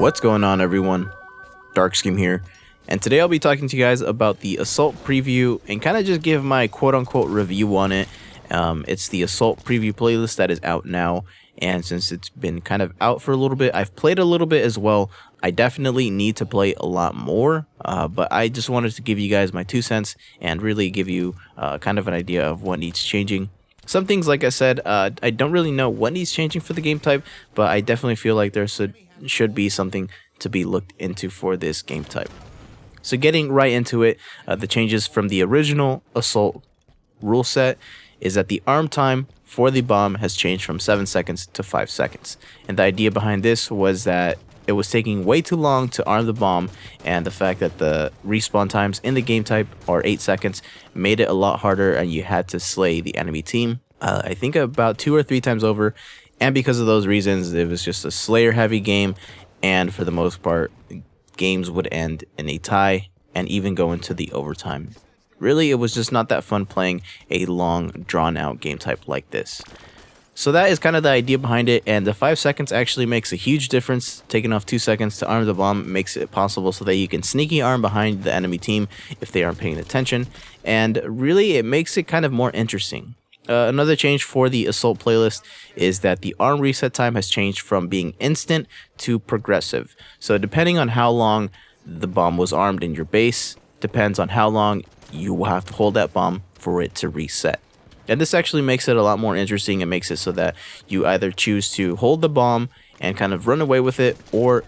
What's going on, everyone? DarkScheme here, and today I'll be talking to you guys about the Assault preview and kind of just give my quote-unquote review on it. It's the Assault preview playlist that is out now, and since it's been kind of out for a little bit, I've played a little bit as well. I definitely need to play a lot more, but I just wanted to give you guys my 2 cents and really give you kind of an idea of what needs changing. Some things, like I said, I don't really know what needs changing for the game type, but I definitely feel like there should be something to be looked into for this game type. So getting right into it, the changes from the original Assault rule set is that the arm time for the bomb has changed from 7 seconds to 5 seconds. And the idea behind this was that it was taking way too long to arm the bomb, and the fact that the respawn times in the game type are 8 seconds made it a lot harder, and you had to slay the enemy team. I think about 2 or 3 times over, and because of those reasons, it was just a Slayer heavy game, and for the most part, games would end in a tie and even go into the overtime. Really, it was just not that fun playing a long, drawn-out game type like this. So that is kind of the idea behind it, and the 5 seconds actually makes a huge difference. Taking off 2 seconds to arm the bomb makes it possible so that you can sneaky arm behind the enemy team if they aren't paying attention, and really it makes it kind of more interesting. Another change for the Assault playlist is that the arm reset time has changed from being instant to progressive. So depending on how long the bomb was armed in your base, depends on how long you will have to hold that bomb for it to reset. And this actually makes it a lot more interesting. It makes it so that you either choose to hold the bomb and kind of run away with it, or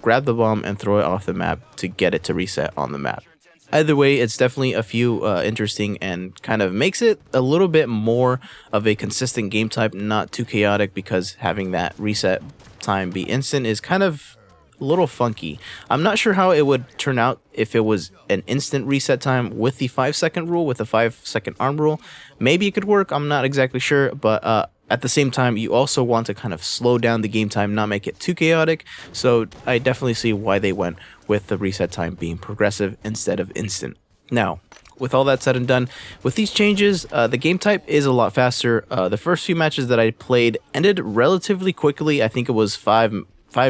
grab the bomb and throw it off the map to get it to reset on the map. Either way, it's definitely a few interesting, and kind of makes it a little bit more of a consistent game type, not too chaotic, because having that reset time be instant is kind of a little funky. I'm not sure how it would turn out if it was an instant reset time with the 5 second rule, with the 5 second arm rule. Maybe it could work, I'm not exactly sure, but at the same time, you also want to kind of slow down the game time, not make it too chaotic. So I definitely see why they went with the reset time being progressive instead of instant. Now, with all that said and done, with these changes, the game type is a lot faster. The first few matches that I played ended relatively quickly. I think it was 5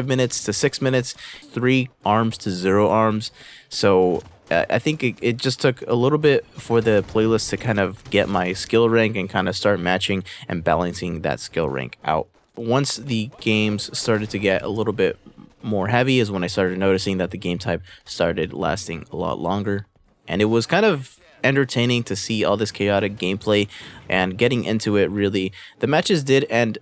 minutes to 6 minutes, 3 arms to 0 arms. So I think it just took a little bit for the playlist to kind of get my skill rank and kind of start matching and balancing that skill rank out. Once the games started to get a little bit more heavy is when I started noticing that the game type started lasting a lot longer. And it was kind of entertaining to see all this chaotic gameplay and getting into it. Really, the matches did end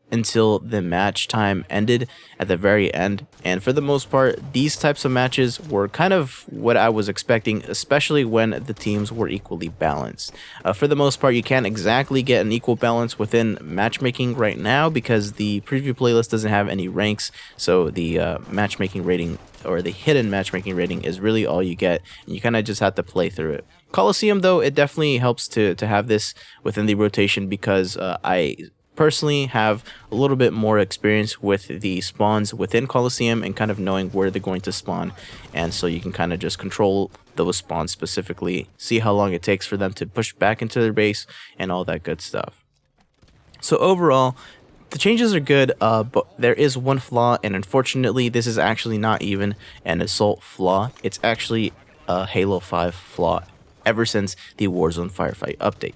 until the match time ended at the very end, and for the most part these types of matches were kind of what I was expecting, especially when the teams were equally balanced. For the most part, you can't exactly get an equal balance within matchmaking right now because the preview playlist doesn't have any ranks, so the matchmaking rating, or the hidden matchmaking rating, is really all you get, and you kind of just have to play through it. Coliseum, though, it definitely helps to have this within the rotation, because I personally have a little bit more experience with the spawns within Coliseum and kind of knowing where they're going to spawn, and so you can kind of just control those spawns specifically, see how long it takes for them to push back into their base and all that good stuff. So overall, the changes are good, but there is one flaw, and unfortunately this is actually not even an Assault flaw, it's actually a Halo 5 flaw ever since the Warzone Firefight update.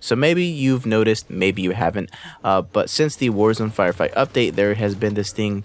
So maybe you've noticed, maybe you haven't, but since the Warzone Firefight update, there has been this thing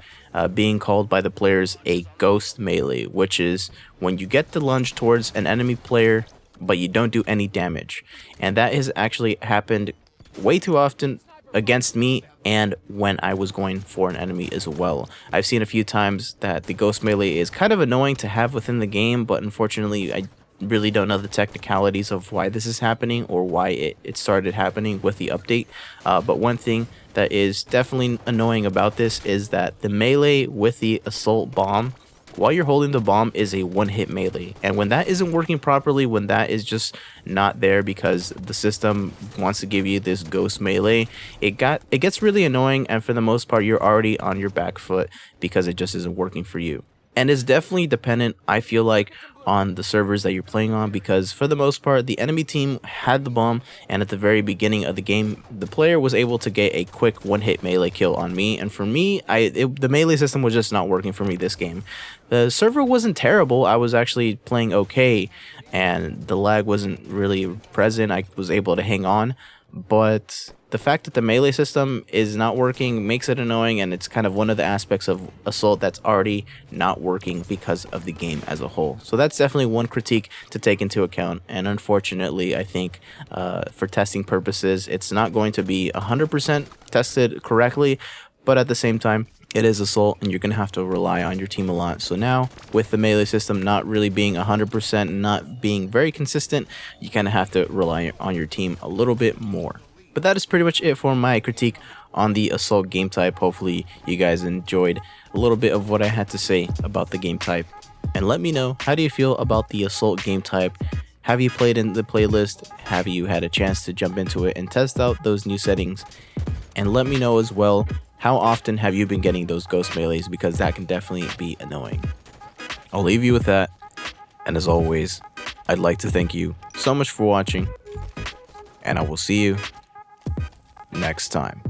being called by the players a ghost melee, which is when you get to lunge towards an enemy player, but you don't do any damage. And that has actually happened way too often against me, and when I was going for an enemy as well. I've seen a few times that the ghost melee is kind of annoying to have within the game, but unfortunately I really don't know the technicalities of why this is happening or why it started happening with the update, but one thing that is definitely annoying about this is that the melee with the Assault bomb, while you're holding the bomb, is a one-hit melee, and when that isn't working properly, when that is just not there because the system wants to give you this ghost melee, it gets really annoying, and for the most part you're already on your back foot because it just isn't working for you. And it's definitely dependent, I feel like, on the servers that you're playing on, because for the most part the enemy team had the bomb, and at the very beginning of the game the player was able to get a quick one-hit melee kill on me, and for me the melee system was just not working for me this game. The server wasn't terrible, I was actually playing okay and the lag wasn't really present, I was able to hang on, but the fact that the melee system is not working makes it annoying, and it's kind of one of the aspects of Assault that's already not working because of the game as a whole. So that's definitely one critique to take into account, and unfortunately I think for testing purposes it's not going to be 100% tested correctly, but at the same time it is Assault and you're going to have to rely on your team a lot. So now with the melee system not really being 100%, not being very consistent, you kind of have to rely on your team a little bit more. But that is pretty much it for my critique on the Assault game type. Hopefully you guys enjoyed a little bit of what I had to say about the game type. And let me know, how do you feel about the Assault game type? Have you played in the playlist? Have you had a chance to jump into it and test out those new settings? And let me know as well, how often have you been getting those ghost melees, because that can definitely be annoying. I'll leave you with that, and as always, I'd like to thank you so much for watching, and I will see you next time.